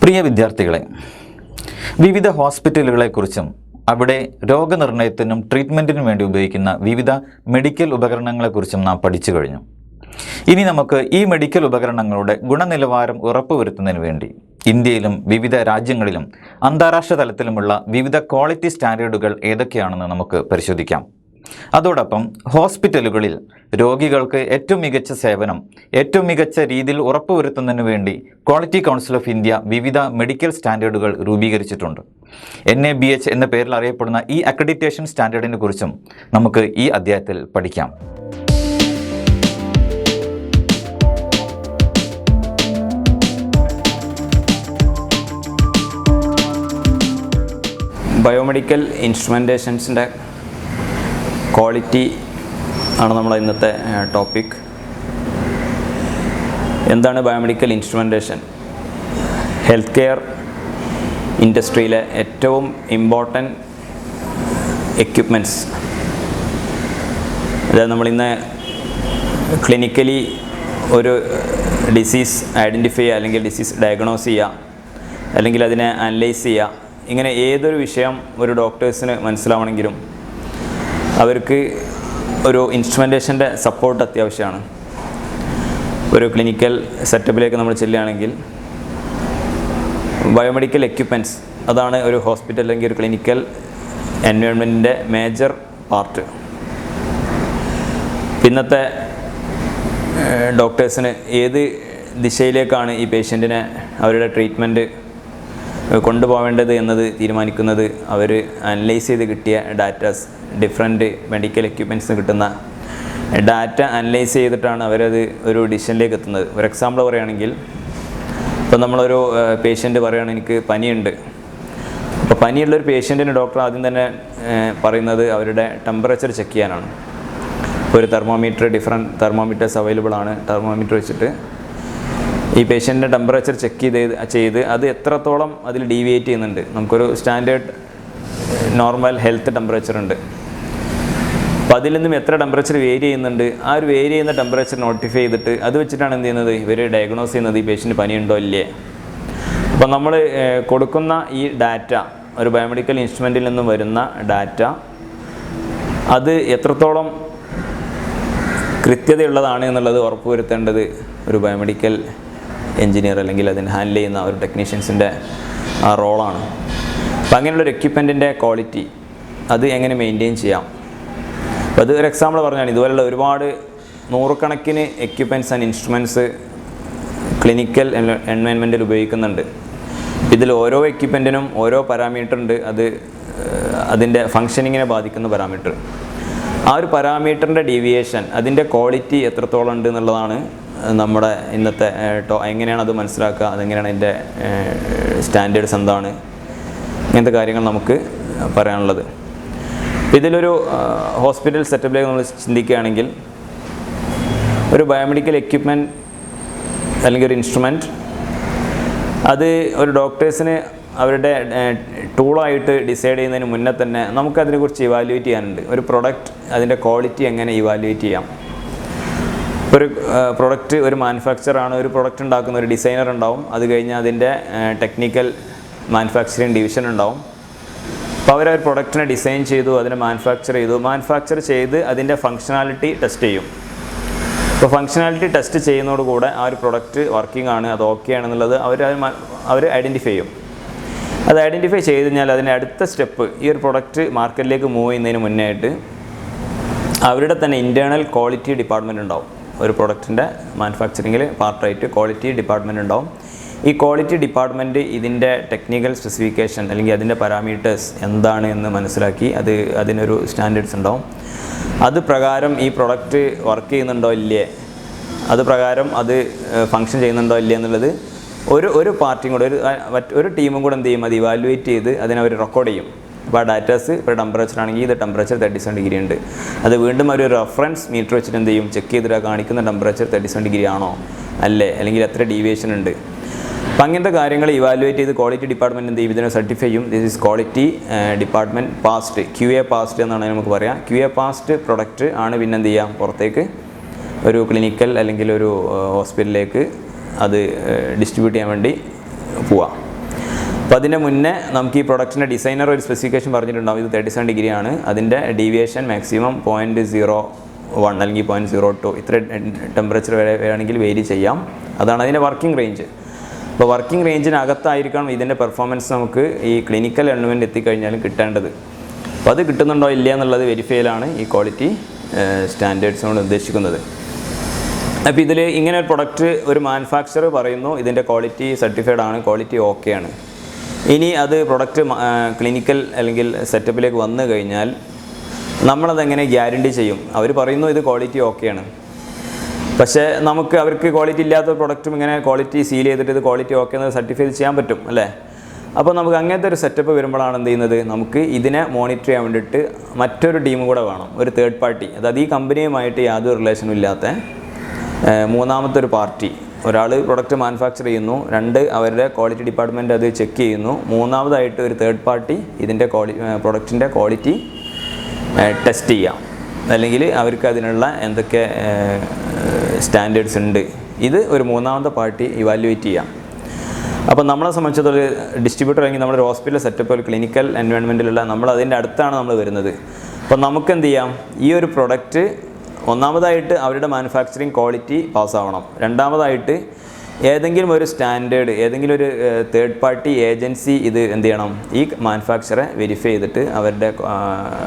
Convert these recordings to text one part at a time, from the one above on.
പ്രിയ വിദ്യാർത്ഥികളെ, വിവിധ ഹോസ്പിറ്റലുകളെക്കുറിച്ചും അവിടെ രോഗനിർണയത്തിനും ട്രീറ്റ്മെൻറ്റിനും വേണ്ടി ഉപയോഗിക്കുന്ന വിവിധ മെഡിക്കൽ ഉപകരണങ്ങളെക്കുറിച്ചും നാം പഠിച്ചു കഴിഞ്ഞു. ഇനി നമുക്ക് ഈ മെഡിക്കൽ ഉപകരണങ്ങളുടെ ഗുണനിലവാരം ഉറപ്പുവരുത്തുന്നതിന് വേണ്ടി ഇന്ത്യയിലും വിവിധ രാജ്യങ്ങളിലും അന്താരാഷ്ട്ര തലത്തിലുമുള്ള വിവിധ ക്വാളിറ്റി സ്റ്റാൻഡേർഡുകൾ ഏതൊക്കെയാണെന്ന് നമുക്ക് പരിശോധിക്കാം. അതോടൊപ്പം ഹോസ്പിറ്റലുകളിൽ രോഗികൾക്ക് ഏറ്റവും മികച്ച സേവനം ഏറ്റവും മികച്ച രീതിയിൽ ഉറപ്പുവരുത്തുന്നതിന് വേണ്ടി ക്വാളിറ്റി കൗൺസിൽ ഓഫ് ഇന്ത്യ വിവിധ മെഡിക്കൽ സ്റ്റാൻഡേർഡുകൾ രൂപീകരിച്ചിട്ടുണ്ട്. NABH എന്ന പേരിൽ അറിയപ്പെടുന്ന ഈ അക്രഡിറ്റേഷൻ സ്റ്റാൻഡേർഡിനെ കുറിച്ചും നമുക്ക് ഈ അധ്യായത്തിൽ പഠിക്കാം. ബയോമെഡിക്കൽ ഇൻസ്ട്രുമെൻറ്റേഷൻസിൻ്റെ ക്വാളിറ്റി ആണ് നമ്മുടെ ഇന്നത്തെ ടോപ്പിക്. എന്താണ് ബയോമെഡിക്കൽ ഇൻസ്ട്രുമെൻറ്റേഷൻ? ഹെൽത്ത് കെയർ ഇൻഡസ്ട്രിയിലെ ഏറ്റവും ഇമ്പോർട്ടൻറ്റ് എക്യുപ്മെൻറ്റ്സ്. അതായത് നമ്മളിന്ന് ക്ലിനിക്കലി ഒരു ഡിസീസ് ഐഡൻറ്റിഫൈ ചെയ്യുക, അല്ലെങ്കിൽ ഡിസീസ് ഡയഗ്നോസ് ചെയ്യുക, അല്ലെങ്കിൽ അതിനെ അനലൈസ് ചെയ്യുക, ഇങ്ങനെ ഏതൊരു വിഷയം ഒരു ഡോക്ടേഴ്സിന് മനസ്സിലാവണമെങ്കിലും അവർക്ക് ഒരു ഇൻസ്ട്രുമെൻറ്റേഷൻ്റെ സപ്പോർട്ട് അത്യാവശ്യമാണ്. ഒരു ക്ലിനിക്കൽ സെറ്റപ്പിലേക്ക് നമ്മൾ ചെല്ലുകയാണെങ്കിൽ ബയോമെഡിക്കൽ എക്യുപ്മെൻറ്റ്സ് അതാണ് ഒരു ഹോസ്പിറ്റൽ അല്ലെങ്കിൽ ഒരു ക്ലിനിക്കൽ എൻവയോൺമെൻറ്റിൻ്റെ മേജർ പാർട്ട്. ഇന്നത്തെ ഡോക്ടേഴ്സിന് ഏത് ദിശയിലേക്കാണ് ഈ പേഷ്യൻറ്റിനെ അവരുടെ ട്രീറ്റ്മെൻറ്റ് കൊണ്ടുപോകേണ്ടത് എന്നത് തീരുമാനിക്കുന്നത് അവർ അനലൈസ് ചെയ്ത് കിട്ടിയ ഡാറ്റാസ്, ഡിഫറെൻറ്റ് മെഡിക്കൽ എക്യുപ്മെൻറ്റ്സിന് കിട്ടുന്ന ഡാറ്റ അനലൈസ് ചെയ്തിട്ടാണ് അവരത് ഒരു ഡിസിഷനിലേക്ക് എത്തുന്നത്. ഒരു എക്സാമ്പിൾ പറയുകയാണെങ്കിൽ, ഇപ്പോൾ നമ്മളൊരു പേഷ്യൻറ്റ് പറയുകയാണ് എനിക്ക് പനിയുണ്ട്. അപ്പോൾ പനിയുള്ളൊരു പേഷ്യൻറ്റിന് ഡോക്ടർ ആദ്യം തന്നെ പറയുന്നത് അവരുടെ ടെമ്പറേച്ചർ ചെക്ക് ചെയ്യാനാണ്. ഒരു തെർമോമീറ്റർ, ഡിഫറെൻറ്റ് തെർമോമീറ്റേഴ്സ് അവൈലബിൾ ആണ്. തെർമോമീറ്റർ വെച്ചിട്ട് ഈ പേഷ്യൻറ്റിൻ്റെ ടെമ്പറേച്ചർ ചെക്ക് ചെയ്ത് അത് എത്രത്തോളം അതിൽ ഡീവിയേറ്റ് ചെയ്യുന്നുണ്ട്. നമുക്കൊരു സ്റ്റാൻഡേർഡ് നോർമൽ ഹെൽത്ത് ടെമ്പറേച്ചർ ഉണ്ട്. അപ്പോൾ അതിൽ നിന്നും എത്ര ടെമ്പറേച്ചർ വേരി ചെയ്യുന്നുണ്ട്, ആ ഒരു വേരി ചെയ്യുന്ന ടെമ്പറേച്ചർ നോട്ടിഫൈ ചെയ്തിട്ട് അത് വെച്ചിട്ടാണ് എന്ത് ചെയ്യുന്നത്, ഇവർ ഡയഗ്നോസ് ചെയ്യുന്നത് ഈ പേഷ്യൻറ്റ് പനിയുണ്ടോ ഇല്ലേ. അപ്പോൾ നമ്മൾ കൊടുക്കുന്ന ഈ ഡാറ്റ, ഒരു ബയോമെഡിക്കൽ ഇൻസ്ട്രുമെൻറ്റിൽ നിന്നും വരുന്ന ഡാറ്റ, അത് എത്രത്തോളം കൃത്യതയുള്ളതാണ് എന്നുള്ളത് ഉറപ്പുവരുത്തേണ്ടത് ഒരു ബയോമെഡിക്കൽ എഞ്ചിനീയർ അല്ലെങ്കിൽ അതിന് ഹാൻഡിൽ ചെയ്യുന്ന ഒരു ടെക്നീഷ്യൻസിൻ്റെ ആ റോളാണ്. അപ്പോൾ അങ്ങനെയുള്ളൊരു എക്യുപ്മെൻറ്റിൻ്റെ ക്വാളിറ്റി അത് എങ്ങനെ മെയിൻറ്റെയിൻ ചെയ്യാം. അപ്പോൾ അത് ഒരു എക്സാമ്പിൾ പറഞ്ഞാൽ, ഇതുപോലുള്ള ഒരുപാട് നൂറുകണക്കിന് എക്യുപ്മെൻറ്റ്സ് ആൻഡ് ഇൻസ്ട്രുമെൻറ്റ്സ് ക്ലിനിക്കൽ എൻവയോൺമെൻറ്റിൽ ഉപയോഗിക്കുന്നുണ്ട്. ഇതിൽ ഓരോ എക്യുപ്മെൻറ്റിനും ഓരോ പാരാമീറ്റർ ഉണ്ട്. അത് അതിൻ്റെ ഫങ്ഷനിങ്ങിനെ ബാധിക്കുന്ന പാരാമീറ്റർ. ആ ഒരു പാരാമീറ്ററിൻ്റെ ഡീവിയേഷൻ, അതിൻ്റെ ക്വാളിറ്റി എത്രത്തോളം ഉണ്ട് എന്നുള്ളതാണ് നമ്മുടെ ഇന്നത്തെ എങ്ങനെയാണ് അത് മനസ്സിലാക്കുക, അതെങ്ങനെയാണ് അതിൻ്റെ സ്റ്റാൻഡേർഡ്സ് എന്താണ്, ഇങ്ങനത്തെ കാര്യങ്ങൾ നമുക്ക് പറയാനുള്ളത്. ഇതിലൊരു ഹോസ്പിറ്റൽ സെറ്റപ്പിലേക്ക് നമ്മൾ ചിന്തിക്കുകയാണെങ്കിൽ, ഒരു ബയോമെഡിക്കൽ എക്യുപ്മെൻറ്റ് അല്ലെങ്കിൽ ഒരു ഇൻസ്ട്രുമെൻറ്റ് അത് ഒരു ഡോക്ടേഴ്സിന് അവരുടെ ടൂളായിട്ട് ഡിസൈഡ് ചെയ്യുന്നതിന് മുന്നേ തന്നെ നമുക്കതിനെക്കുറിച്ച് ഇവാലുവേറ്റ് ചെയ്യാനുണ്ട്. ഒരു പ്രൊഡക്റ്റ് അതിൻ്റെ ക്വാളിറ്റി എങ്ങനെ ഇവാലുവേറ്റ് ചെയ്യാം. ഒരു പ്രൊഡക്റ്റ്, ഒരു മാനുഫാക്ചറാണ് ഒരു പ്രൊഡക്റ്റ് ഉണ്ടാക്കുന്ന ഒരു ഡിസൈനർ ഉണ്ടാവും. അത് കഴിഞ്ഞ് അതിൻ്റെ ടെക്നിക്കൽ മാനുഫാക്ചറിങ് ഡിവിഷൻ ഉണ്ടാവും. അപ്പോൾ അവർ പ്രൊഡക്റ്റിനെ ഡിസൈൻ ചെയ്തു, അതിനെ മാനുഫാക്ചർ ചെയ്ത് അതിൻ്റെ ഫങ്ഷനാലിറ്റി ടെസ്റ്റ് ചെയ്യും. അപ്പോൾ ഫങ്ഷനാലിറ്റി ടെസ്റ്റ് ചെയ്യുന്നതോടുകൂടെ ആ ഒരു പ്രൊഡക്റ്റ് വർക്കിംഗ് ആണ്, അത് ഓക്കെ ആണെന്നുള്ളത് അവർ ഐഡൻറ്റിഫൈ ചെയ്യും. അത് ഐഡൻറ്റിഫൈ ചെയ്ത് കഴിഞ്ഞാൽ അതിൻ്റെ അടുത്ത സ്റ്റെപ്പ്, ഈ ഒരു പ്രൊഡക്റ്റ് മാർക്കറ്റിലേക്ക് മൂവ് ചെയ്യുന്നതിന് മുന്നേ ആയിട്ട് അവരുടെ തന്നെ ഇൻറ്റേർണൽ ക്വാളിറ്റി ഡിപ്പാർട്ട്മെൻറ്റ് ഉണ്ടാവും. ഒരു പ്രൊഡക്റ്റിൻ്റെ മാനുഫാക്ചറിങ്ങിൽ പാർട്ടായിട്ട് ക്വാളിറ്റി ഡിപ്പാർട്ട്മെൻറ്റ് ഉണ്ടാവും. ഈ ക്വാളിറ്റി ഡിപ്പാർട്ട്മെൻറ്റ് ഇതിൻ്റെ ടെക്നിക്കൽ സ്പെസിഫിക്കേഷൻ അല്ലെങ്കിൽ അതിൻ്റെ പാരാമീറ്റേഴ്സ് എന്താണ് എന്ന് മനസ്സിലാക്കി അതിനൊരു സ്റ്റാൻഡേർഡ്സ് ഉണ്ടാവും. അത് പ്രകാരം ഈ പ്രൊഡക്റ്റ് വർക്ക് ചെയ്യുന്നുണ്ടോ ഇല്ലേ, അത് പ്രകാരം അത് ഫങ്ഷൻ ചെയ്യുന്നുണ്ടോ ഇല്ലേ എന്നുള്ളത് ഒരു പാർട്ടിയും കൂടെ ഒരു ടീമും കൂടെ എന്ത് ചെയ്യും, അത് ഇവാലുവേറ്റ് ചെയ്ത് അതിനവർ റെക്കോർഡ് ചെയ്യും. അപ്പോൾ ആ ഡാറ്റാസ് ഇപ്പോൾ ടെമ്പറേച്ചർ ആണെങ്കിൽ ഇത് ടെമ്പറേച്ചർ 37 ഡിഗ്രി ഉണ്ട്, അത് വീണ്ടും ഒരു റെഫറൻസ് മീറ്റർ വെച്ചിട്ട് എന്ത് ചെയ്യും, ചെക്ക് ചെയ്തിട്ട് കാണിക്കുന്ന ടെമ്പറേച്ചർ 37 ഡിഗ്രി ആണോ അല്ലേ, അല്ലെങ്കിൽ എത്ര ഡീവിയേഷൻ ഉണ്ട്. അപ്പം അങ്ങനത്തെ കാര്യങ്ങൾ ഇവാലുവേറ്റ് ചെയ്ത് ക്വാളിറ്റി ഡിപ്പാർട്ട്മെൻറ്റ് എന്ത് ചെയ്യും, ഇതിനെ സർട്ടിഫൈ ചെയ്യും. This is quality department passed, QA passed എന്നാണ് നമുക്ക് പറയാം. QA പാസ്ഡ് പ്രൊഡക്റ്റ് ആണ് പിന്നെ എന്ത് ചെയ്യാം, പുറത്തേക്ക് ഒരു ക്ലിനിക്കൽ അല്ലെങ്കിൽ ഒരു ഹോസ്പിറ്റലിലേക്ക് അത് ഡിസ്ട്രിബ്യൂട്ട് ചെയ്യാൻ വേണ്ടി പോവാം. അപ്പോൾ അതിൻ്റെ മുന്നേ നമുക്ക് ഈ പ്രൊഡക്റ്റിൻ്റെ ഡിസൈനർ ഒരു സ്പെസിഫിക്കേഷൻ പറഞ്ഞിട്ടുണ്ടാവും, ഇത് 37 ഡിഗ്രി ആണ്, അതിൻ്റെ ഡീവിയേഷൻ മാക്സിമം 0.01 അല്ലെങ്കിൽ 0.02 ഇത്ര ടെമ്പറേച്ചർ വരെ വേണമെങ്കിൽ വേരി ചെയ്യാം. അതാണ് അതിൻ്റെ വർക്കിംഗ് റേഞ്ച്. അപ്പോൾ വർക്കിംഗ് റേഞ്ചിനകത്തായിരിക്കണം ഇതിൻ്റെ പെർഫോമൻസ് നമുക്ക് ഈ ക്ലിനിക്കൽ എൻവയോൺമെൻറ്റ് എത്തിക്കഴിഞ്ഞാലും കിട്ടേണ്ടത്. അപ്പോൾ അത് കിട്ടുന്നുണ്ടോ ഇല്ല എന്നുള്ളത് വെരിഫൈ ചെയ്യലാണ് ഈ ക്വാളിറ്റി സ്റ്റാൻഡേർഡ്സ് കൊണ്ട് ഉദ്ദേശിക്കുന്നത്. അപ്പോൾ ഇതിൽ ഇങ്ങനെ ഒരു പ്രൊഡക്റ്റ് ഒരു മാനുഫാക്ചറർ പറയുന്നു ഇതിൻ്റെ ക്വാളിറ്റി സർട്ടിഫൈഡ് ആണ്, ക്വാളിറ്റി ഓക്കെ ആണ്. ഇനി അത് പ്രൊഡക്റ്റ് ക്ലിനിക്കൽ അല്ലെങ്കിൽ സെറ്റപ്പിലേക്ക് വന്നു കഴിഞ്ഞാൽ നമ്മളതെങ്ങനെ ഗ്യാരണ്ടി ചെയ്യും? അവർ പറയുന്നു ഇത് ക്വാളിറ്റി ഓക്കെയാണ്, പക്ഷേ നമുക്ക് അവർക്ക് ക്വാളിറ്റി ഇല്ലാത്ത പ്രൊഡക്റ്റും ഇങ്ങനെ ക്വാളിറ്റി സീൽ ചെയ്തിട്ട് ഇത് ക്വാളിറ്റി ഓക്കെ എന്ന് സർട്ടിഫൈ ചെയ്യാൻ പറ്റും അല്ലേ? അപ്പോൾ നമുക്ക് അങ്ങനത്തെ ഒരു സെറ്റപ്പ് വരുമ്പോഴാണ് എന്ത് ചെയ്യുന്നത്, നമുക്ക് ഇതിനെ മോണിറ്റർ ചെയ്യാൻ വേണ്ടിയിട്ട് മറ്റൊരു ടീം കൂടെ വേണം, ഒരു തേർഡ് പാർട്ടി. അതായത് ഈ കമ്പനിയുമായിട്ട് യാതൊരു റിലേഷനും ഇല്ലാത്ത മൂന്നാമത്തെ ഒരു പാർട്ടി. ഒരാൾ പ്രൊഡക്റ്റ് മാനുഫാക്ചർ ചെയ്യുന്നു, 2 അവരുടെ ക്വാളിറ്റി ഡിപ്പാർട്ട്മെൻറ്റ് അത് ചെക്ക് ചെയ്യുന്നു, മൂന്നാമതായിട്ട് ഒരു തേർഡ് പാർട്ടി ഇതിൻ്റെ പ്രൊഡക്റ്റിൻ്റെ ക്വാളിറ്റി ടെസ്റ്റ് ചെയ്യാം, അല്ലെങ്കിൽ അവർക്ക് അതിനുള്ള എന്തൊക്കെ സ്റ്റാൻഡേർഡ്സ് ഉണ്ട് ഇത് ഒരു മൂന്നാമത്തെ പാർട്ടി ഇവാലുവേറ്റ് ചെയ്യാം. അപ്പോൾ നമ്മളെ സംബന്ധിച്ചിടത്തോളം ഡിസ്ട്രിബ്യൂട്ടർ അല്ലെങ്കിൽ നമ്മുടെ ഹോസ്പിറ്റൽ സെറ്റപ്പ് ഒരു ക്ലിനിക്കൽ എൻവയോൺമെൻറ്റിലുള്ള നമ്മൾ അതിൻ്റെ അടുത്താണ് നമ്മൾ വരുന്നത്. അപ്പോൾ നമുക്ക് എന്ത് ചെയ്യാം, ഈ ഒരു പ്രൊഡക്റ്റ് ഒന്നാമതായിട്ട് അവരുടെ മാനുഫാക്ചറിങ് ക്വാളിറ്റി പാസ്സാവണം, രണ്ടാമതായിട്ട് ഏതെങ്കിലും ഒരു സ്റ്റാൻഡേർഡ് ഏതെങ്കിലും ഒരു തേർഡ് പാർട്ടി ഏജൻസി ഇത് എന്ത് ചെയ്യണം, ഈ മാനുഫാക്ചറെ വെരിഫൈ ചെയ്തിട്ട്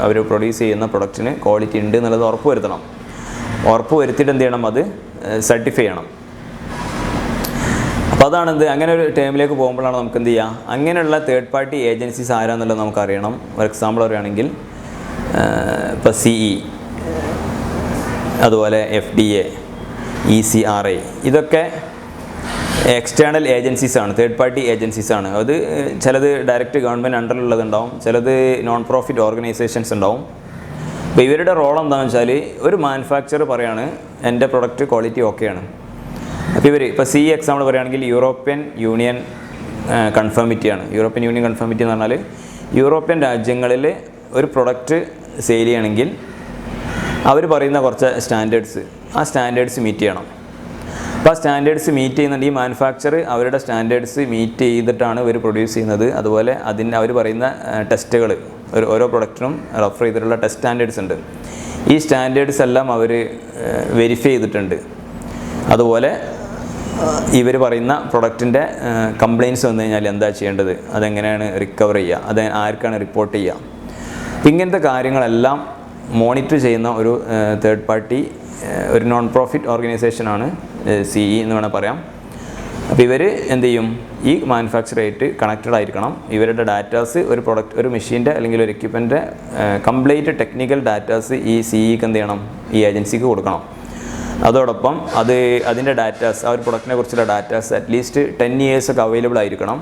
അവർ പ്രൊഡ്യൂസ് ചെയ്യുന്ന പ്രൊഡക്റ്റിന് ക്വാളിറ്റി ഉണ്ട് എന്നുള്ളത് ഉറപ്പ് വരുത്തണം. ഉറപ്പ് വരുത്തിയിട്ട് എന്ത് ചെയ്യണം, അത് സർട്ടിഫൈ ചെയ്യണം. അപ്പോൾ അതാണെന്ത്, അങ്ങനെ ഒരു ടേമിലേക്ക് പോകുമ്പോഴാണ് നമുക്ക് എന്ത് ചെയ്യുക, അങ്ങനെയുള്ള തേർഡ് പാർട്ടി ഏജൻസീസ് ആരാന്നുള്ളത് നമുക്കറിയണം. ഫോർ എക്സാമ്പിൾ പറയുകയാണെങ്കിൽ ഇപ്പോൾ CE, അതുപോലെ FDA, ECRI, ഇതൊക്കെ എക്സ്റ്റേണൽ ഏജൻസീസാണ്, തേർഡ് പാർട്ടി ഏജൻസീസാണ്. അത് ചിലത് ഡയറക്റ്റ് ഗവൺമെൻറ് അണ്ടറിലുള്ളതുണ്ടാവും, ചിലത് നോൺ പ്രോഫിറ്റ് ഓർഗനൈസേഷൻസ് ഉണ്ടാവും. അപ്പോൾ ഇവരുടെ റോൾ എന്താണെന്ന് വെച്ചാൽ ഒരു മാനുഫാക്ചർ പറയാണ് എൻ്റെ പ്രൊഡക്റ്റ് ക്വാളിറ്റി ഓക്കെയാണ്. അപ്പോൾ ഇവർ ഇപ്പോൾ CE എക്സാമ്പിൾ പറയുകയാണെങ്കിൽ യൂറോപ്യൻ യൂണിയൻ കൺഫേമിറ്റിയാണ്. യൂറോപ്യൻ യൂണിയൻ കൺഫേമിറ്റി എന്ന് പറഞ്ഞാൽ യൂറോപ്യൻ രാജ്യങ്ങളിൽ ഒരു പ്രൊഡക്റ്റ് സെയിൽ ചെയ്യണമെങ്കിൽ അവർ പറയുന്ന കുറച്ച് സ്റ്റാൻഡേർഡ്സ്, ആ സ്റ്റാൻഡേർഡ്സ് മീറ്റ് ചെയ്യണം. അപ്പോൾ ആ സ്റ്റാൻഡേർഡ്സ് മീറ്റ് ചെയ്യുന്നുണ്ട്, ഈ മാനുഫാക്ചർ അവരുടെ സ്റ്റാൻഡേർഡ്സ് മീറ്റ് ചെയ്തിട്ടാണ് ഇവർ പ്രൊഡ്യൂസ് ചെയ്യുന്നത്. അതുപോലെ അവർ പറയുന്ന ടെസ്റ്റുകൾ, ഓരോ പ്രൊഡക്റ്റിനും റെഫർ ചെയ്തിട്ടുള്ള ടെസ്റ്റ് സ്റ്റാൻഡേർഡ്സ് ഉണ്ട്. ഈ സ്റ്റാൻഡേർഡ്സ് എല്ലാം അവർ വെരിഫൈ ചെയ്തിട്ടുണ്ട്. അതുപോലെ ഇവർ പറയുന്ന പ്രൊഡക്റ്റിൻ്റെ കംപ്ലയിൻറ്റ്സ് വന്നു കഴിഞ്ഞാൽ എന്താ ചെയ്യേണ്ടത്, അതെങ്ങനെയാണ് റിക്കവർ ചെയ്യുക, അത് ആർക്കാണ് റിപ്പോർട്ട് ചെയ്യുക, ഇങ്ങനത്തെ കാര്യങ്ങളെല്ലാം മോണിറ്റർ ചെയ്യുന്ന ഒരു തേർഡ് പാർട്ടി ഒരു നോൺ പ്രോഫിറ്റ് ഓർഗനൈസേഷനാണ് CE എന്ന് വേണമെങ്കിൽ പറയാം. അപ്പോൾ ഇവർ എന്ത് ചെയ്യും, ഈ മാനുഫാക്ചറായിട്ട് കണക്റ്റഡ് ആയിരിക്കണം. ഇവരുടെ ഡാറ്റാസ് ഒരു മെഷീൻ്റെ അല്ലെങ്കിൽ ഒരു എക്യുപ്മെൻറ്റിൻ്റെ കംപ്ലീറ്റ് ടെക്നിക്കൽ ഡാറ്റാസ് ഈ CEക്ക് എന്ത് ചെയ്യണം, ഈ ഏജൻസിക്ക് കൊടുക്കണം. അതോടൊപ്പം അതിൻ്റെ ഡാറ്റാസ്, ആ ഒരു പ്രൊഡക്റ്റിനെ കുറിച്ചുള്ള ഡാറ്റാസ് അറ്റ്ലീസ്റ്റ് 10 years ഒക്കെ അവൈലബിൾ ആയിരിക്കണം.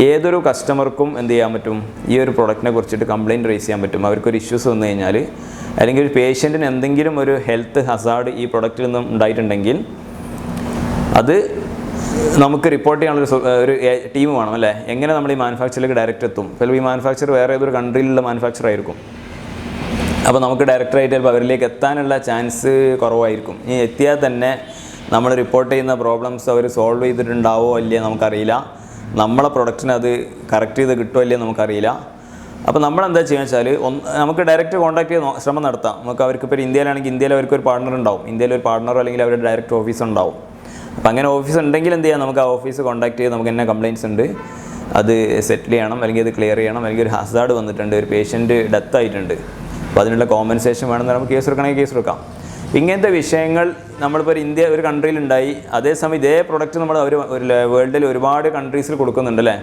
ഏതൊരു കസ്റ്റമർക്കും എന്ത് ചെയ്യാൻ പറ്റും, ഈ ഒരു പ്രൊഡക്റ്റിനെ കുറിച്ചിട്ട് കംപ്ലയിൻറ്റ് റേസ് ചെയ്യാൻ പറ്റും. അവർക്കൊരു ഇഷ്യൂസ് വന്നു കഴിഞ്ഞാൽ, അല്ലെങ്കിൽ ഒരു പേഷ്യൻറ്റിന് എന്തെങ്കിലും ഒരു ഹെൽത്ത് ഹസാർഡ് ഈ പ്രൊഡക്റ്റിൽ നിന്നും ഉണ്ടായിട്ടുണ്ടെങ്കിൽ അത് നമുക്ക് റിപ്പോർട്ട് ചെയ്യാനുള്ള ഒരു ടീം വേണം അല്ലേ? എങ്ങനെ നമ്മൾ ഈ മാനുഫാക്ചറിലേക്ക് ഡയറക്റ്റ് എത്തും? ചിലപ്പോൾ ഈ മാനുഫാക്ചർ വേറെ ഏതൊരു കൺട്രിയിലുള്ള മാനുഫാക്ചർ ആയിരിക്കും. അപ്പോൾ നമുക്ക് ഡയറക്റ്റായിട്ട് ചിലപ്പോൾ അവരിലേക്ക് എത്താനുള്ള ചാൻസ് കുറവായിരിക്കും. ഇനി എത്തിയാൽ തന്നെ നമ്മൾ റിപ്പോർട്ട് ചെയ്യുന്ന പ്രോബ്ലംസ് അവർ സോൾവ് ചെയ്തിട്ടുണ്ടാവോ ഇല്ലയോ നമുക്കറിയില്ല. നമ്മളെ പ്രൊഡക്റ്റിന് അത് കറക്റ്റ് ചെയ്ത് കിട്ടുമോ ഇല്ലയോ നമുക്കറിയില്ല. അപ്പോൾ നമ്മളെന്താ ചെയ്യുക വെച്ചാൽ, നമുക്ക് ഡയറക്റ്റ് കോൺടാക്ട് ചെയ്ത് ശ്രമം നടത്താം. നമുക്ക് അവർക്കിപ്പോൾ ഇന്ത്യയിലാണെങ്കിൽ ഇന്ത്യയിൽ അവർക്കൊരു പാർട്ണർ ഉണ്ടാവും, ഇന്ത്യയിൽ ഒരു പാർട്ണറോ അല്ലെങ്കിൽ അവരുടെ ഡയറക്റ്റ് ഓഫീസ് ഉണ്ടാവും. അപ്പോൾ അങ്ങനെ ഓഫീസ് ഉണ്ടെങ്കിൽ എന്ത് ചെയ്യാം, നമുക്ക് ആ ഓഫീസ് കോൺടാക്ട് ചെയ്ത് നമുക്ക് എന്നെ കംപ്ലയിൻറ്റ്സ് ഉണ്ട്, അത് സെറ്റിൽ ചെയ്യണം, അല്ലെങ്കിൽ അത് ക്ലിയർ ചെയ്യണം, അല്ലെങ്കിൽ ഒരു ഹസാർഡ് വന്നിട്ടുണ്ട്, ഒരു പേഷ്യൻറ്റ് ഡെത്ത് ആയിട്ടുണ്ട്, അപ്പോൾ അതിനുള്ള കോമ്പൻസേഷൻ വേണമെന്ന് നമുക്ക് കേസ് എടുക്കണമെങ്കിൽ കേസ് എടുക്കാം. ഇങ്ങനത്തെ വിഷയങ്ങൾ നമ്മളിപ്പോൾ ഇന്ത്യ ഒരു കൺട്രിയിലുണ്ടായി, അതേസമയം ഇതേ പ്രൊഡക്റ്റ് നമ്മൾ ഒരു വേൾഡിൽ ഒരുപാട് കൺട്രീസിൽ കൊടുക്കുന്നുണ്ട് അല്ലേ?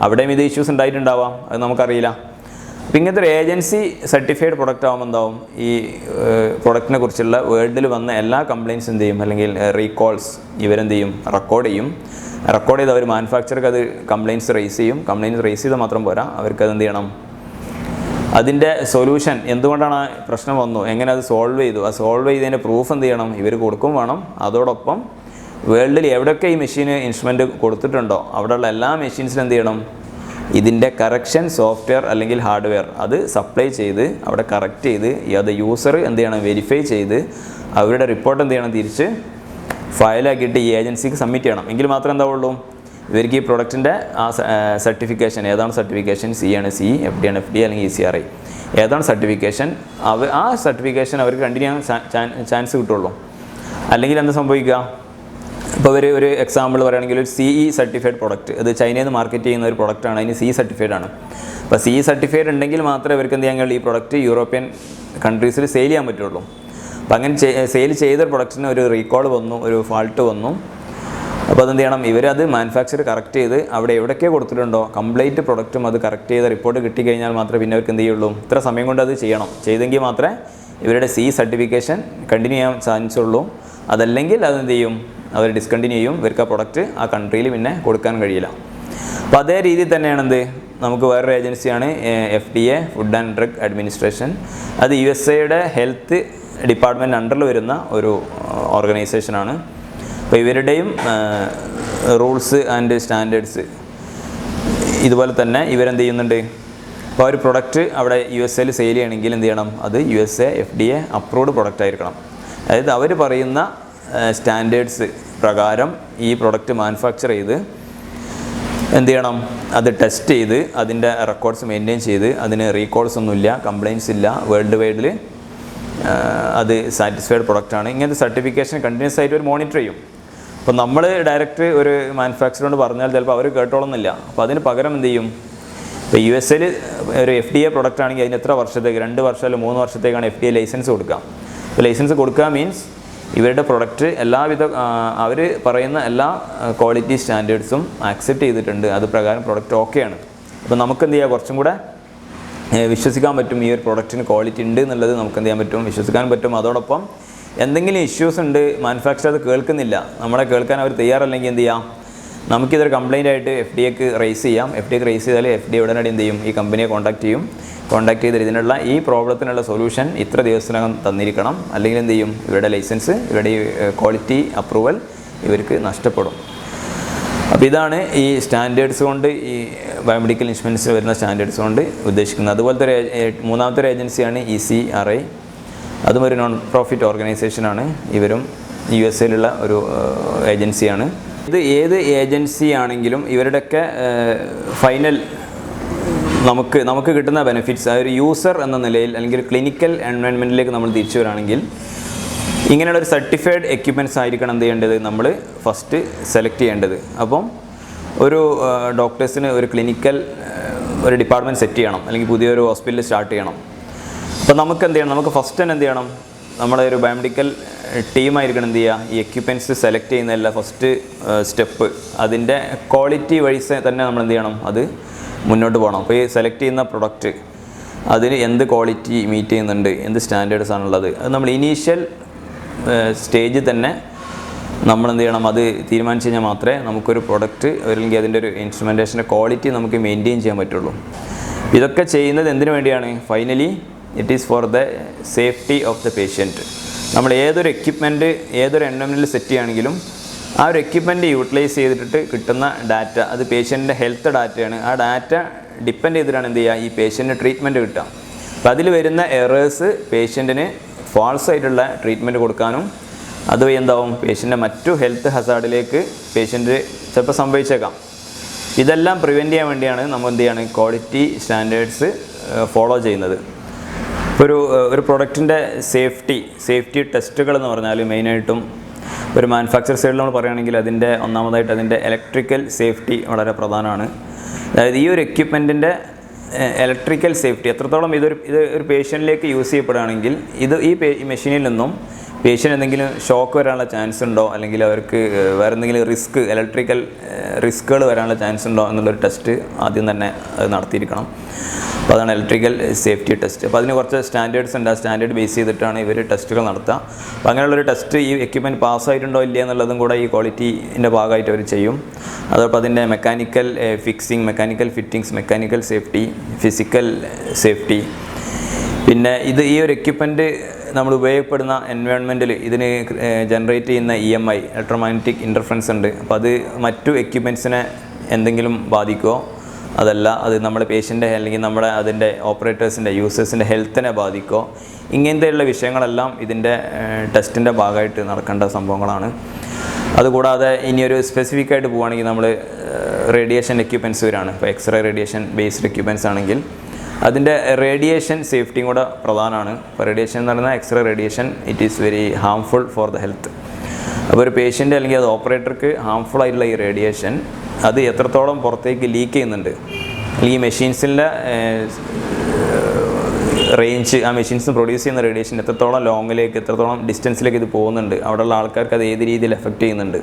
അവിടെയും ഇത് ഇഷ്യൂസ് ഉണ്ടായിട്ടുണ്ടാവാം, അത് നമുക്കറിയില്ല. അപ്പോൾ ഇങ്ങനത്തെ ഒരു ഏജൻസി സർട്ടിഫൈഡ് പ്രൊഡക്റ്റ് ആകുമ്പോൾ എന്താവും, ഈ പ്രൊഡക്റ്റിനെ കുറിച്ചുള്ള വേൾഡിൽ വന്ന എല്ലാ കംപ്ലയിൻറ്റ്സ് എന്ത് ചെയ്യും, അല്ലെങ്കിൽ റീകോൾസ് ഇവരെന്ത് ചെയ്യും, റെക്കോർഡ് ചെയ്ത് അവർ മാനുഫാക്ചർക്ക് അത് കംപ്ലയിൻറ്റ്സ് റേസ് ചെയ്യും. കംപ്ലയിൻറ്റ്സ് റേസ് ചെയ്താൽ മാത്രം പോരാ, അവർക്ക് അത് എന്ത് ചെയ്യണം, അതിൻ്റെ സൊല്യൂഷൻ എന്തുകൊണ്ടാണ് പ്രശ്നം വന്നു, എങ്ങനെ അത് സോൾവ് ചെയ്തു, ആ സോൾവ് ചെയ്തതിൻ്റെ പ്രൂഫ് എന്ത് ചെയ്യണം, ഇവർ കൊടുക്കും വേണം. അതോടൊപ്പം വേൾഡിൽ എവിടെയൊക്കെ ഈ മെഷീന് ഇൻസ്ട്രുമെൻറ്റ് കൊടുത്തിട്ടുണ്ടോ അവിടെയുള്ള എല്ലാ മെഷീൻസിനും എന്ത് ചെയ്യണം, ഇതിൻ്റെ കറക്ഷൻ സോഫ്റ്റ്വെയർ അല്ലെങ്കിൽ ഹാർഡ്വെയർ അത് സപ്ലൈ ചെയ്ത് അവിടെ കറക്റ്റ് ചെയ്ത് അത് യൂസർ എന്ത് ചെയ്യണം, വെരിഫൈ ചെയ്ത് അവരുടെ റിപ്പോർട്ട് എന്ത് ചെയ്യണം, തിരിച്ച് ഫയലാക്കിയിട്ട് ഈ ഏജൻസിക്ക് സബ്മിറ്റ് ചെയ്യണം. എങ്കിൽ മാത്രമേ എന്താവുള്ളൂ, ഇവർക്ക് ഈ പ്രൊഡക്റ്റിൻ്റെ ആ സർട്ടിഫിക്കേഷൻ ഏതാണ് സർട്ടിഫിക്കേഷൻ, സി ആണ് സി, എഫ് ഡി ആണ് എഫ് ഡി, അല്ലെങ്കിൽ ECRI ഏതാണ് സർട്ടിഫിക്കേഷൻ, ആ സർട്ടിഫിക്കേഷൻ അവർക്ക് കണ്ടിന്യൂ ചെയ്യാൻ ചാൻസ് കിട്ടുള്ളൂ. അല്ലെങ്കിൽ എന്താ സംഭവിക്കുക, ഇപ്പോൾ ഒരു എക്സാമ്പിൾ പറയുകയാണെങ്കിൽ ഒരു CE സർട്ടിഫൈഡ് പ്രൊഡക്റ്റ്, അത് ചൈനയിൽ നിന്ന് മാർക്കറ്റ് ചെയ്യുന്ന ഒരു പ്രൊഡക്റ്റാണ്, അതിന് CE സർട്ടിഫൈഡ് ആണ്. അപ്പോൾ CE സർട്ടിഫൈഡ് ഉണ്ടെങ്കിൽ മാത്രമേ ഇവർക്ക് എന്ത് ചെയ്യാൻ കഴിയുള്ളൂ, ഈ പ്രൊഡക്റ്റ് യൂറോപ്യൻ കൺട്രീസിൽ സെയിൽ ചെയ്യാൻ പറ്റുള്ളൂ. അപ്പോൾ അങ്ങനെ സെയിൽ ചെയ്ത പ്രൊഡക്റ്റിന് ഒരു റീകോൾ വന്നു, ഒരു ഫാൾട്ട് വന്നു. അപ്പോൾ അതെന്ത് ചെയ്യണം, ഇവരത് മാനുഫാക്ചർ കറക്റ്റ് ചെയ്ത് അവിടെ എവിടെയൊക്കെ കൊടുത്തിട്ടുണ്ടോ കംപ്ലീറ്റ് പ്രൊഡക്റ്റും അത് കറക്റ്റ് ചെയ്ത റിപ്പോർട്ട് കിട്ടിക്കഴിഞ്ഞാൽ മാത്രമേ പിന്നെ അവർക്ക് എന്ത് ചെയ്യുള്ളൂ, ഇത്ര സമയം കൊണ്ട് അത് ചെയ്യണം, ചെയ്തെങ്കിൽ മാത്രമേ ഇവരുടെ CE സർട്ടിഫിക്കേഷൻ കണ്ടിന്യൂ ചെയ്യാൻ സാധിച്ചുള്ളൂ. അതല്ലെങ്കിൽ അതെന്ത് ചെയ്യും, അവർ ഡിസ്കണ്ടിന്യൂ ചെയ്യും, ഇവർക്ക് ആ പ്രൊഡക്റ്റ് ആ കൺട്രിയിൽ പിന്നെ കൊടുക്കാൻ കഴിയില്ല. അപ്പോൾ അതേ രീതിയിൽ തന്നെയാണെന്ത്, നമുക്ക് വേറൊരു ഏജൻസിയാണ് FDA food and drug administration. അത് USAയുടെ ഹെൽത്ത് ഡിപ്പാർട്ട്മെൻറ്റ് അണ്ടറിൽ വരുന്ന ഒരു ഓർഗനൈസേഷനാണ്. അപ്പോൾ ഇവരുടെയും റൂൾസ് ആൻഡ് സ്റ്റാൻഡേർഡ്സ് ഇതുപോലെ തന്നെ ഇവരെന്ത് ചെയ്യുന്നുണ്ട്, അപ്പോൾ ഒരു പ്രൊഡക്റ്റ് അവിടെ USA സെയിൽ ചെയ്യണമെങ്കിൽ എന്ത് ചെയ്യണം, അത് USA FDA അപ്രൂവ്ഡ് പ്രൊഡക്റ്റ് ആയിരിക്കണം. അതായത് അവർ പറയുന്ന സ്റ്റാൻഡേർഡ്സ് പ്രകാരം ഈ പ്രൊഡക്റ്റ് മാനുഫാക്ചർ ചെയ്ത് എന്ത് ചെയ്യണം, അത് ടെസ്റ്റ് ചെയ്ത് അതിൻ്റെ റെക്കോർഡ്സ് മെയിൻറ്റെയിൻ ചെയ്ത് അതിന് റീകോൾസ് ഒന്നുമില്ല, കംപ്ലയിൻറ്റ്സ് ഇല്ല, വേൾഡ് വൈഡിൽ അത് സാറ്റിസ്ഫൈഡ് പ്രൊഡക്റ്റാണ്. ഇങ്ങനത്തെ സർട്ടിഫിക്കേഷൻ കണ്ടിന്യൂസ് ആയിട്ട് ഒരു മോണിറ്റർ ചെയ്യും. അപ്പോൾ നമ്മൾ ഡയറക്റ്റ് ഒരു മാനുഫാക്ചറോട് പറഞ്ഞാൽ ചിലപ്പോൾ അവർ കേട്ടോളന്നില്ല. അപ്പോൾ അതിന് പകരം എന്ത് ചെയ്യും, ഇപ്പോൾ USA ഒരു FDA പ്രൊഡക്റ്റ് ആണെങ്കിൽ അതിന് എത്ര വർഷത്തേക്ക്, 2 വർഷം അല്ലെങ്കിൽ 3 വർഷത്തേക്കാണ് FDA ലൈസൻസ് കൊടുക്കുക. അപ്പോൾ ലൈസൻസ് കൊടുക്കുക മീൻസ് ഇവരുടെ പ്രൊഡക്റ്റ് എല്ലാവിധ അവർ പറയുന്ന എല്ലാ ക്വാളിറ്റി സ്റ്റാൻഡേർഡ്സും ആക്സെപ്റ്റ് ചെയ്തിട്ടുണ്ട്, അത് പ്രകാരം പ്രൊഡക്റ്റ് ഓക്കെയാണ്. അപ്പോൾ നമുക്ക് എന്ത് ചെയ്യുക, കുറച്ചും കൂടെ വിശ്വസിക്കാൻ പറ്റും, ഈ ഒരു പ്രൊഡക്റ്റിന് ക്വാളിറ്റി ഉണ്ട് എന്നുള്ളത് നമുക്ക് എന്ത് ചെയ്യാൻ പറ്റും, വിശ്വസിക്കാൻ പറ്റും. അതോടൊപ്പം എന്തെങ്കിലും ഇഷ്യൂസ് ഉണ്ട്, മാനുഫാക്ചർ അത് കേൾക്കുന്നില്ല, നമ്മളെ കേൾക്കാൻ അവർ തയ്യാറല്ലെങ്കിൽ എന്ത് ചെയ്യാം, നമുക്കിതൊരു കംപ്ലയിൻ്റ് ആയിട്ട് FDA റേസ് ചെയ്യാം. FDA റേസ് ചെയ്താൽ FDA ഉടനടി എന്ത് ചെയ്യും, ഈ കമ്പനിയെ കോൺടാക്ട് ചെയ്യും. കോൺടാക്ട് ചെയ്തിട്ട് ഇതിനുള്ള ഈ പ്രോബ്ലത്തിനുള്ള സൊല്യൂഷൻ ഇത്ര ദിവസത്തിനകം തന്നിരിക്കണം, അല്ലെങ്കിൽ എന്ത് ചെയ്യും, ഇവരുടെ ലൈസൻസ്, ഇവരുടെ ഈ ക്വാളിറ്റി അപ്രൂവൽ ഇവർക്ക് നഷ്ടപ്പെടും. അപ്പോൾ ഇതാണ് ഈ സ്റ്റാൻഡേർഡ്സ് കൊണ്ട്, ഈ ബയോമെഡിക്കൽ ഇൻസ്ട്രുമെൻറ്റ്സ് വരുന്ന സ്റ്റാൻഡേർഡ്സ് കൊണ്ട് ഉദ്ദേശിക്കുന്നത്. അതുപോലത്തെ മൂന്നാമത്തെ ഒരു ഏജൻസിയാണ് ECRI. അതും ഒരു നോൺ പ്രോഫിറ്റ് ഓർഗനൈസേഷനാണ്. ഇവരും USA ഒരു ഏജൻസിയാണ്. ഇത് ഏത് ഏജൻസി ആണെങ്കിലും ഇവരുടെയൊക്കെ ഫൈനൽ നമുക്ക് കിട്ടുന്ന ബെനിഫിറ്റ്സ് ഒരു യൂസർ എന്ന നിലയിൽ അല്ലെങ്കിൽ ക്ലിനിക്കൽ എൻവയോൺമെൻറ്റിലേക്ക് നമ്മൾ തിരിച്ചു വരികയാണെങ്കിൽ ഇങ്ങനെയുള്ള ഒരു സർട്ടിഫൈഡ് എക്യുപ്മെൻറ്റ്സ് ആയിരിക്കണം എന്ത് ചെയ്യേണ്ടത്, നമ്മൾ ഫസ്റ്റ് സെലക്ട് ചെയ്യേണ്ടത്. അപ്പം ഒരു ഡോക്ടേഴ്സിന് ഒരു ക്ലിനിക്കൽ ഒരു ഡിപ്പാർട്ട്മെൻറ്റ് സെറ്റ് ചെയ്യണം, അല്ലെങ്കിൽ പുതിയൊരു ഹോസ്പിറ്റൽ സ്റ്റാർട്ട് ചെയ്യണം. അപ്പോൾ നമുക്ക് എന്ത് ചെയ്യണം, നമുക്ക് ഫസ്റ്റ് തന്നെ എന്ത് ചെയ്യണം, നമ്മളെ ഒരു ബയോമെഡിക്കൽ ടീമായിരിക്കണം എന്ത് ചെയ്യുക, ഈ എക്യുപ്മെൻറ്റ്സ് സെലക്ട് ചെയ്യുന്നതല്ല ഫസ്റ്റ് സ്റ്റെപ്പ്. അതിൻ്റെ ക്വാളിറ്റി വൈസ് തന്നെ നമ്മൾ എന്ത് ചെയ്യണം, അത് മുന്നോട്ട് പോകണം. അപ്പോൾ ഈ സെലക്ട് ചെയ്യുന്ന പ്രൊഡക്റ്റ് അതിന് എന്ത് ക്വാളിറ്റി മീറ്റ് ചെയ്യുന്നുണ്ട്, എന്ത് സ്റ്റാൻഡേർഡ്സ് ആണുള്ളത്, അത് നമ്മൾ ഇനീഷ്യൽ സ്റ്റേജിൽ തന്നെ നമ്മൾ എന്ത് ചെയ്യണം, അത് തീരുമാനിച്ച് കഴിഞ്ഞാൽ മാത്രമേ നമുക്കൊരു പ്രൊഡക്റ്റ് അല്ലെങ്കിൽ അതിൻ്റെ ഒരു ഇൻസ്ട്രുമെൻറ്റേഷൻ്റെ ക്വാളിറ്റി നമുക്ക് മെയിൻറ്റെയിൻ ചെയ്യാൻ പറ്റുള്ളൂ. ഇതൊക്കെ ചെയ്യുന്നത് എന്തിനു വേണ്ടിയാണ്, finally it is for the safety of the patient. നമ്മൾ ഏതൊരു എക്യുപ്മെൻറ്റ് ഏതൊരു എൻവയോൺമെൻറ്റിൽ സെറ്റ് ചെയ്യുകയാണെങ്കിലും ആ ഒരു എക്യുപ്മെൻറ്റ് യൂട്ടിലൈസ് ചെയ്തിട്ട് കിട്ടുന്ന ഡാറ്റ അത് പേഷ്യൻറ്റിൻ്റെ ഹെൽത്ത് ഡാറ്റയാണ്. ആ ഡാറ്റ ഡിപ്പെൻഡ് ചെയ്തിട്ടാണ് എന്ത് ചെയ്യുക, ഈ പേഷ്യൻറ്റിന് ട്രീറ്റ്മെൻറ്റ് കിട്ടുക. അപ്പോൾ അതിൽ വരുന്ന എറേഴ്സ് പേഷ്യൻറ്റിന് ഫാൾസ് ആയിട്ടുള്ള ട്രീറ്റ്മെൻറ്റ് കൊടുക്കാനും അതുവഴി എന്താവും പേഷ്യൻ്റെ മറ്റു ഹെൽത്ത് ഹസാർഡിലേക്ക് പേഷ്യൻറ്റ് ചിലപ്പോൾ സംഭവിച്ചേക്കാം. ഇതെല്ലാം പ്രിവെൻറ്റ് ചെയ്യാൻ വേണ്ടിയാണ് നമ്മൾ എന്ത് ചെയ്യാണ്, ക്വാളിറ്റി സ്റ്റാൻഡേർഡ്സ് ഫോളോ ചെയ്യുന്നത്. ഇപ്പോൾ ഒരു പ്രൊഡക്റ്റിൻ്റെ സേഫ്റ്റി ടെസ്റ്റുകൾ എന്ന് പറഞ്ഞാൽ മെയിനായിട്ടും ഒരു മാനുഫാക്ചർ സൈഡിൽ നമ്മൾ പറയുകയാണെങ്കിൽ അതിൻ്റെ ഒന്നാമതായിട്ട് അതിൻ്റെ ഇലക്ട്രിക്കൽ സേഫ്റ്റി വളരെ പ്രധാനമാണ്. അതായത് ഈ ഒരു എക്യുപ്മെൻറ്റിൻ്റെ ഇലക്ട്രിക്കൽ സേഫ്റ്റി എത്രത്തോളം ഇത് ഒരു പേഷ്യൻറ്റിലേക്ക് യൂസ് ചെയ്യപ്പെടുകയാണെങ്കിൽ ഈ മെഷീനിൽ നിന്നും പേഷ്യൻ്റ് എന്തെങ്കിലും ഷോക്ക് വരാനുള്ള ചാൻസ് ഉണ്ടോ, അല്ലെങ്കിൽ അവർക്ക് വേറെ എന്തെങ്കിലും ഇലക്ട്രിക്കൽ റിസ്ക്കുകൾ വരാനുള്ള ചാൻസ് ഉണ്ടോ എന്നുള്ളൊരു ടെസ്റ്റ് ആദ്യം തന്നെ അത് നടത്തിയിരിക്കണം. അപ്പോൾ അതാണ് ഇലക്ട്രിക്കൽ സേഫ്റ്റി ടെസ്റ്റ്. അപ്പോൾ അതിന് കുറച്ച് സ്റ്റാൻഡേർഡ്സ് ഉണ്ട്. ആ സ്റ്റാൻഡേർഡ് ബേസ് ചെയ്തിട്ടാണ് ഇവർ ടെസ്റ്റുകൾ നടത്തുക. അപ്പോൾ അങ്ങനെയുള്ളൊരു ടെസ്റ്റ് ഈ എക്യുപ്മെൻറ്റ് പാസ്സായിട്ടുണ്ടോ ഇല്ല എന്നുള്ളതും കൂടെ ഈ ക്വാളിറ്റീൻ്റെ ഭാഗമായിട്ട് അവർ ചെയ്യും. അതോടൊപ്പം അതിൻ്റെ mechanical fixing, mechanical fittings, mechanical safety, physical safety, പിന്നെ ഈ ഒരു എക്യുപ്മെൻറ്റ് നമ്മൾ ഉപയോഗപ്പെടുന്ന എൻവയോൺമെൻറ്റിൽ ഇതിന് ജനറേറ്റ് ചെയ്യുന്ന EMI ഇലക്ട്രോമാഗ്നറ്റിക് ഇൻ്റർഫറൻസ് ഉണ്ട്. അപ്പോൾ അത് മറ്റു എക്യുപ്മെൻറ്റ്സിനെ എന്തെങ്കിലും ബാധിക്കുമോ, അതല്ല അത് നമ്മുടെ പേഷ്യൻ്റെ അല്ലെങ്കിൽ നമ്മുടെ അതിൻ്റെ ഓപ്പറേറ്റേഴ്സിൻ്റെ യൂസേഴ്സിൻ്റെ ഹെൽത്തിനെ ബാധിക്കുമോ, ഇങ്ങനത്തെയുള്ള വിഷയങ്ങളെല്ലാം ഇതിൻ്റെ ടെസ്റ്റിൻ്റെ ഭാഗമായിട്ട് നടക്കേണ്ട സംഭവങ്ങളാണ്. അതുകൂടാതെ ഇനിയൊരു സ്പെസിഫിക് ആയിട്ട് പോവുകയാണെങ്കിൽ നമ്മൾ റേഡിയേഷൻ എക്യുപ്മെൻറ്റ്സ് വരാണ്. ഇപ്പോൾ എക്സ്റേ റേഡിയേഷൻ ബേസ്ഡ് എക്യുപ്മെൻറ്റ്സ് ആണെങ്കിൽ അതിൻ്റെ റേഡിയേഷൻ സേഫ്റ്റിയും കൂടെ പ്രധാനമാണ്. ഇപ്പോൾ റേഡിയേഷൻ എന്ന് പറയുന്നത് X-ray radiation it is very harmful for the health. അപ്പോൾ ഒരു പേഷ്യൻ്റ് അല്ലെങ്കിൽ അത് ഓപ്പറേറ്റർക്ക് ഹാംഫുൾ ആയിട്ടുള്ള ഈ റേഡിയേഷൻ അത് എത്രത്തോളം പുറത്തേക്ക് ലീക്ക് ചെയ്യുന്നുണ്ട്, അല്ലെങ്കിൽ ഈ മെഷീൻസിൻ്റെ റേഞ്ച്, ആ മെഷീൻസ് പ്രൊഡ്യൂസ് ചെയ്യുന്ന റേഡിയേഷൻ എത്രത്തോളം ലോങ്ങിലേക്ക്, എത്രത്തോളം ഡിസ്റ്റൻസിലേക്ക് ഇത് പോകുന്നുണ്ട്, അവിടെയുള്ള ആൾക്കാർക്ക് അത് ഏത് രീതിയിൽ എഫക്റ്റ് ചെയ്യുന്നുണ്ട്,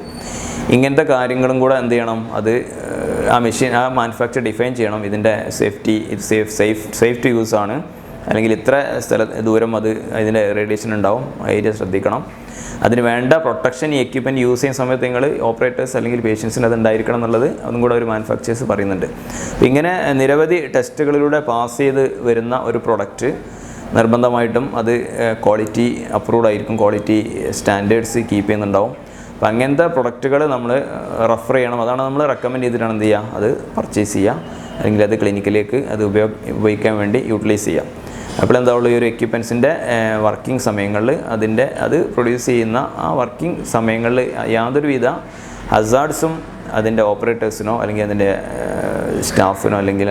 ഇങ്ങനത്തെ കാര്യങ്ങളും കൂടെ എന്ത് ചെയ്യണം, അത് ആ മെഷീൻ, ആ മാനുഫാക്ചർ ഡിഫൈൻ ചെയ്യണം. ഇതിൻ്റെ സേഫ്റ്റി, ഇത് സേഫ് ടു യൂസ് ആണ്, അല്ലെങ്കിൽ ഇത്ര ദൂരം അത് ഇതിൻ്റെ റേഡിയേഷൻ ഉണ്ടാവും, ഏരിയ ശ്രദ്ധിക്കണം. അതിന് വേണ്ട പ്രൊട്ടക്ഷൻ ഈ എക്യുപ്മെൻറ്റ് യൂസ് ചെയ്യുന്ന സമയത്ത് നിങ്ങൾ ഓപ്പറേറ്റേഴ്സ് അല്ലെങ്കിൽ പേഷ്യൻസിന് അത് ഉണ്ടായിരിക്കണം എന്നുള്ളത് അതും കൂടെ ഒരു മാനുഫാക്ചേഴ്സ് പറയുന്നുണ്ട്. അപ്പോൾ ഇങ്ങനെ നിരവധി ടെസ്റ്റുകളിലൂടെ പാസ് ചെയ്ത് വരുന്ന ഒരു പ്രൊഡക്റ്റ് നിർബന്ധമായിട്ടും അത് ക്വാളിറ്റി അപ്രൂവ്ഡ് ആയിരിക്കും, ക്വാളിറ്റി സ്റ്റാൻഡേർഡ്സ് കീപ്പ് ചെയ്യുന്നുണ്ടാവും. അപ്പോൾ അങ്ങനത്തെ പ്രൊഡക്റ്റുകൾ നമ്മൾ റെഫർ ചെയ്യണം. അതാണ് നമ്മൾ റെക്കമെൻഡ് ചെയ്തിട്ടാണ് എന്ത് ചെയ്യുക, അത് പർച്ചേസ് ചെയ്യുക, അല്ലെങ്കിൽ അത് ക്ലിനിക്കിലേക്ക് അത് ഉപയോഗിക്കാൻ വേണ്ടി യൂട്ടിലൈസ് ചെയ്യുക. അപ്പോൾ എന്താ ഉള്ളൂ, ഈ ഒരു എക്യുപ്മെൻസിൻ്റെ വർക്കിംഗ് സമയങ്ങളിൽ അത് പ്രൊഡ്യൂസ് ചെയ്യുന്ന ആ വർക്കിംഗ് സമയങ്ങളിൽ യാതൊരുവിധ ഹസാർഡ്സും അതിൻ്റെ ഓപ്പറേറ്റേഴ്സിനോ അല്ലെങ്കിൽ അതിൻ്റെ സ്റ്റാഫിനോ അല്ലെങ്കിൽ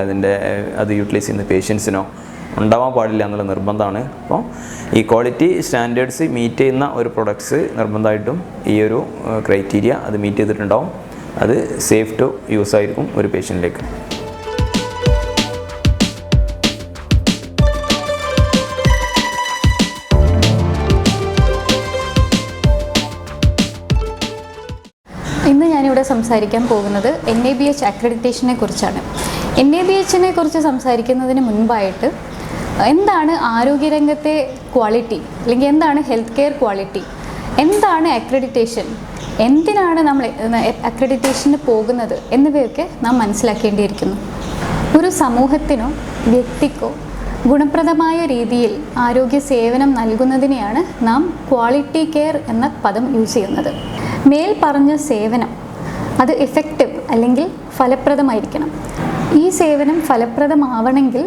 അത് യൂട്ടിലൈസ് ചെയ്യുന്ന പേഷ്യൻസിനോ ഉണ്ടാവാൻ പാടില്ല എന്നുള്ള നിർബന്ധമാണ്. അപ്പോൾ ഈ ക്വാളിറ്റി സ്റ്റാൻഡേർഡ്സ് മീറ്റ് ചെയ്യുന്ന ഒരു പ്രൊഡക്ട്സ് നിർബന്ധമായിട്ടും ഈ ഒരു ക്രൈറ്റീരിയ അത് മീറ്റ് ചെയ്തിട്ടുണ്ടാവും. അത് സേഫ് ടു യൂസ് ആയിരിക്കും ഒരു പേഷ്യൻറ്റിലേക്ക്. ഇന്ന് ഞാനിവിടെ സംസാരിക്കാൻ പോകുന്നത് NABH അക്രഡിറ്റേഷനെ കുറിച്ചാണ്. NABHനെ കുറിച്ച് സംസാരിക്കുന്നതിന് മുൻപായിട്ട് എന്താണ് ആരോഗ്യരംഗത്തെ ക്വാളിറ്റി, അല്ലെങ്കിൽ എന്താണ് ഹെൽത്ത് കെയർ ക്വാളിറ്റി, എന്താണ് അക്രഡിറ്റേഷൻ, എന്തിനാണ് നമ്മൾ അക്രഡിറ്റേഷന് പോകുന്നത് എന്നിവയൊക്കെ നാം മനസ്സിലാക്കേണ്ടിയിരിക്കുന്നു. ഒരു സമൂഹത്തിനോ വ്യക്തിക്കോ ഗുണപ്രദമായ രീതിയിൽ ആരോഗ്യ സേവനം നൽകുന്നതിനെയാണ് നാം ക്വാളിറ്റി കെയർ എന്ന പദം യൂസ് ചെയ്യുന്നത്. മേൽ പറഞ്ഞ സേവനം അത് എഫക്റ്റീവ് അല്ലെങ്കിൽ ഫലപ്രദമായിരിക്കണം. ഈ സേവനം ഫലപ്രദമാവണമെങ്കിൽ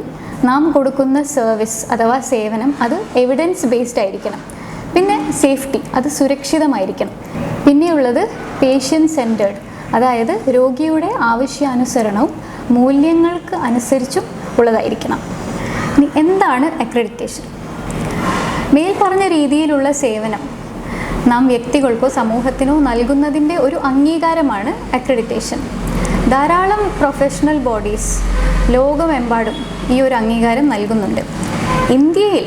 നാം കൊടുക്കുന്ന സർവീസ് അഥവാ സേവനം അത് എവിഡൻസ് ബേസ്ഡ് ആയിരിക്കണം. പിന്നെ സേഫ്റ്റി, അത് സുരക്ഷിതമായിരിക്കണം. പിന്നെയുള്ളത് പേഷ്യൻ്റ് സെൻറ്റേർഡ്, അതായത് രോഗിയുടെ ആവശ്യാനുസരണവും മൂല്യങ്ങൾക്ക് അനുസരിച്ചും ഉള്ളതായിരിക്കണം. ഇനി എന്താണ് അക്രഡിറ്റേഷൻ? മേൽ പറഞ്ഞ രീതിയിലുള്ള സേവനം നാം വ്യക്തികൾക്കോ സമൂഹത്തിനോ നൽകുന്നതിൻ്റെ ഒരു അംഗീകാരമാണ് അക്രഡിറ്റേഷൻ. ധാരാളം പ്രൊഫഷണൽ ബോഡീസ് ലോകമെമ്പാടും ഈ ഒരു അംഗീകാരം നൽകുന്നുണ്ട്. ഇന്ത്യയിൽ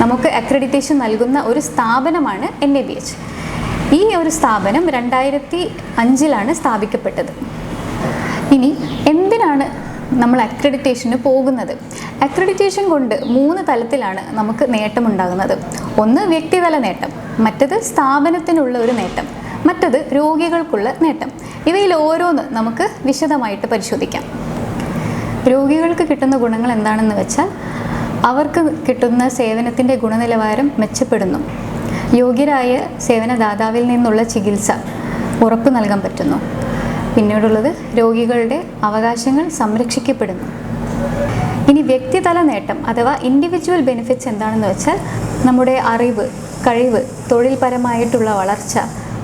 നമുക്ക് അക്രഡിറ്റേഷൻ നൽകുന്ന ഒരു സ്ഥാപനമാണ് NABH. ഈ ഒരു സ്ഥാപനം 2005 സ്ഥാപിക്കപ്പെട്ടത്. ഇനി എന്തിനാണ് നമ്മൾ അക്രഡിറ്റേഷന് പോകുന്നത്? അക്രഡിറ്റേഷൻ കൊണ്ട് 3 തലത്തിലാണ് നമുക്ക് നേട്ടമുണ്ടാകുന്നത്. ഒന്ന് വ്യക്തിതല നേട്ടം, മറ്റത് സ്ഥാപനത്തിനുള്ള ഒരു നേട്ടം, മറ്റത് രോഗികൾക്കുള്ള നേട്ടം. ഇവയിൽ ഓരോന്ന് നമുക്ക് വിശദമായിട്ട് പരിശോധിക്കാം. രോഗികൾക്ക് കിട്ടുന്ന ഗുണങ്ങൾ എന്താണെന്ന് വെച്ചാൽ അവർക്ക് കിട്ടുന്ന സേവനത്തിൻ്റെ ഗുണനിലവാരം മെച്ചപ്പെടുന്നു. യോഗ്യരായ സേവനദാതാവിൽ നിന്നുള്ള ചികിത്സ ഉറപ്പു നൽകാൻ പറ്റുന്നു. പിന്നീടുള്ളത് രോഗികളുടെ അവകാശങ്ങൾ സംരക്ഷിക്കപ്പെടുന്നു. ഇനി വ്യക്തിതല നേട്ടം അഥവാ ഇൻഡിവിജ്വൽ ബെനിഫിറ്റ്സ് എന്താണെന്ന് വെച്ചാൽ നമ്മുടെ അറിവ്, കഴിവ്, തൊഴിൽപരമായിട്ടുള്ള വളർച്ച,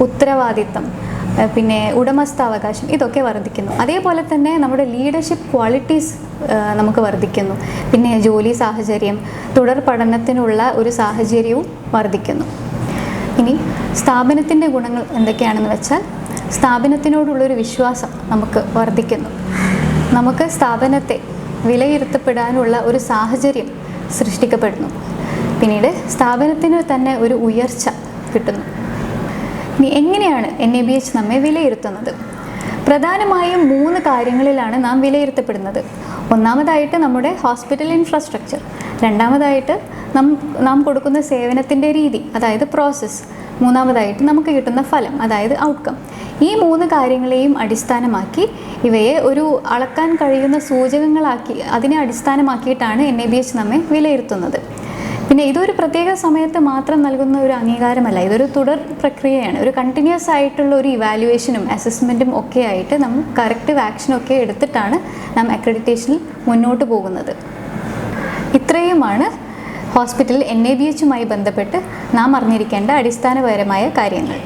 ഉത്തരവാദിത്തം, പിന്നെ ഉടമസ്ഥാവകാശം ഇതൊക്കെ വർദ്ധിക്കുന്നു. അതേപോലെ തന്നെ നമ്മുടെ ലീഡർഷിപ്പ് ക്വാളിറ്റീസ് നമുക്ക് വർദ്ധിക്കുന്നു. പിന്നെ ജോലി സാഹചര്യം, തുടർ പഠനത്തിനുള്ള ഒരു സാഹചര്യവും വർദ്ധിക്കുന്നു. ഇനി സ്ഥാപനത്തിൻ്റെ ഗുണങ്ങൾ എന്തൊക്കെയാണെന്ന് വെച്ചാൽ സ്ഥാപനത്തിനോടുള്ളൊരു വിശ്വാസം നമുക്ക് വർദ്ധിക്കുന്നു. നമുക്ക് സ്ഥാപനത്തെ വിലയിരുത്തപ്പെടാനുള്ള ഒരു സാഹചര്യം സൃഷ്ടിക്കപ്പെടുന്നു. പിന്നീട് സ്ഥാപനത്തിന് തന്നെ ഒരു ഉയർച്ച കിട്ടുന്നു. ഇനി എങ്ങനെയാണ് NABH നമ്മെ വിലയിരുത്തുന്നത്? പ്രധാനമായും 3 കാര്യങ്ങളിലാണ് നാം വിലയിരുത്തപ്പെടുന്നത്. ഒന്നാമതായിട്ട് നമ്മുടെ ഹോസ്പിറ്റൽ ഇൻഫ്രാസ്ട്രക്ചർ, രണ്ടാമതായിട്ട് നാം കൊടുക്കുന്ന സേവനത്തിൻ്റെ രീതി, അതായത് പ്രോസസ്സ്, മൂന്നാമതായിട്ട് നമുക്ക് കിട്ടുന്ന ഫലം, അതായത് ഔട്ട്കം. ഈ 3 കാര്യങ്ങളെയും അടിസ്ഥാനമാക്കി ഇവയെ ഒരു അളക്കാൻ കഴിയുന്ന സൂചകങ്ങളാക്കി അതിനെ അടിസ്ഥാനമാക്കിയിട്ടാണ് NABH നമ്മെ വിലയിരുത്തുന്നത്. പിന്നെ ഇതൊരു പ്രത്യേക സമയത്ത് മാത്രം നൽകുന്ന ഒരു അംഗീകാരമല്ല, ഇതൊരു തുടർ പ്രക്രിയയാണ്. ഒരു കണ്ടിന്യൂസ് ആയിട്ടുള്ള ഒരു ഇവാലുവേഷനും അസസ്മെൻറ്റും ഒക്കെ ആയിട്ട് നമ്മൾ കറക്റ്റീവ് ആക്ഷനൊക്കെ എടുത്തിട്ടാണ് നാം അക്രഡിറ്റേഷനിൽ മുന്നോട്ട് പോകുന്നത്. ഇത്രയുമാണ് ഹോസ്പിറ്റൽ NABHുമായി ബന്ധപ്പെട്ട് നാം അറിഞ്ഞിരിക്കേണ്ട അടിസ്ഥാനപരമായ കാര്യങ്ങൾ.